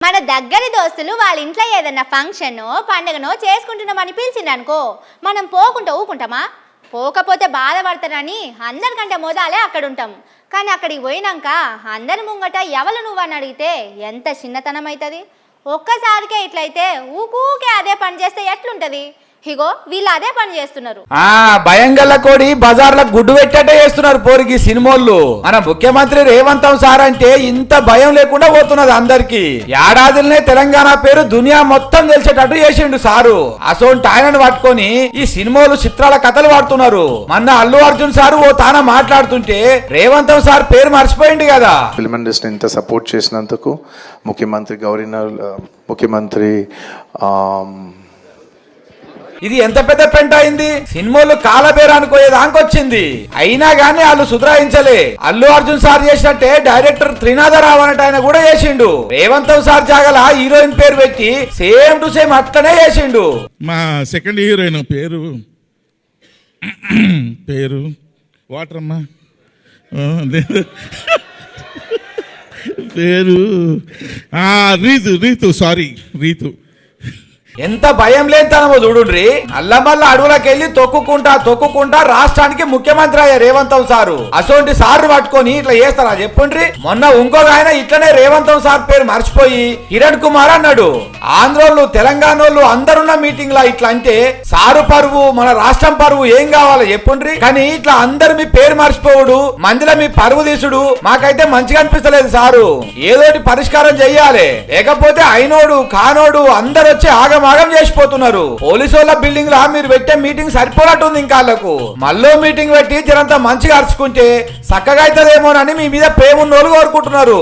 మన దగ్గరి దోస్తులు వాళ్ళ ఇంట్లో ఏదన్నా ఫంక్షనో పండుగనో చేసుకుంటున్నామని పిలిచిందనుకో మనం పోకుండా ఊకుంటామా? పోకపోతే బాధపడతానని అందరికంటే మొదలే అక్కడ ఉంటాం. కానీ అక్కడికి పోయినాక అందరి ముంగట ఎవరు నువ్వని అడిగితే ఎంత చిన్నతనం అవుతుంది. ఒక్కసారికే ఇట్లయితే ఊకూకే అదే పని చేస్తే ఎట్లుంటది? ఇగో వీళ్ళు అదే పని చేస్తున్నారు. భయంగల్ల కోడి బజార్ల గుడ్డు పెట్టేట చేస్తున్నారు పోరికి సినిమాళ్ళు. మన ముఖ్యమంత్రి రేవంత్ సార్ అంటే ఇంత భయం లేకుండా పోతున్నది అందరికి. ఏడాదిలోనే తెలంగాణ పేరు దునియా మొత్తం తెలిసేటట్టు చేసిండు సారు. అసోంటి ఆయనను పట్టుకొని ఈ సినిమాలు చిత్రాల కథలు వాడుతున్నారు. మొన్న అల్లు అర్జున్ సారు ఓ తాన మాట్లాడుతుంటే రేవంత్ సార్ పేరు మర్చిపోయింది కదా. ఫిల్మ్ ఇండస్ట్రీ ఇంత సపోర్ట్ చేసినందుకు ముఖ్యమంత్రి ముఖ్యమంత్రి ఇది ఎంత పెద్ద పెంట అయింది. సినిమాలు కాలబేరానికి పోయేదానికొచ్చింది. అయినా గానీ వాళ్ళు సుధరాయించలే. అల్లు అర్జున్ సార్ చేసినట్టే డైరెక్టర్ త్రినాథరావు అన్నట్టు ఆయన కూడా చేసిండు. రేవంత్ సార్ జాగల హీరోయిన్ పేరు పెట్టి సేమ్ టు సేమ్ అట్లనే చేసిండు. మా సెకండ్ హీరోయిన్ పేరు వాటరమ్మా పేరు రీతు. ఎంత భయం లేనితనమో చూడుండ్రి. అల్లమల్ల అడవులకెళ్ళి తొక్కుకుంటా రాష్ట్రానికి ముఖ్యమంత్రి అయ్యా రేవంత్ సారు. అసోంటి సార్ పట్టుకొని ఇట్లా చేస్తారా చెప్పుండ్రి. మొన్న ఇంకొక ఆయన ఇట్లనే రేవంత్ సార్ పేరు మర్చిపోయి కిరణ్ కుమార్ అన్నాడు. ఆంధ్రోళ్ళు తెలంగాణోళ్ళు అందరున్న మీటింగ్ లా ఇట్లా అంటే సారు పరువు మన రాష్ట్రం పరువు ఏం కావాలి చెప్పుండ్రి. కానీ ఇట్లా అందరు మీ పేరు మర్చిపోవుడు, మందిలో మీ పరువు తీసుడు మాకైతే మంచిగా అనిపిస్తలేదు సారు. ఏదోటి పరిష్కారం చెయ్యాలి. లేకపోతే అయినోడు కానోడు అందరు వచ్చి ఆగమాగం చేసిపోతున్నారు. పోలీసు వాళ్ళ బిల్డింగ్ లా మీరు పెట్టే మీటింగ్ సరిపోనట్టుంది. ఇంకా వాళ్ళకు మళ్ళీ మీటింగ్ పెట్టి జనంతా మంచిగా అరుచుకుంటే చక్కగా అవుతుందేమోనని మీ మీద ప్రేమ ఉన్నోళ్ళు కోరుకుంటున్నారు.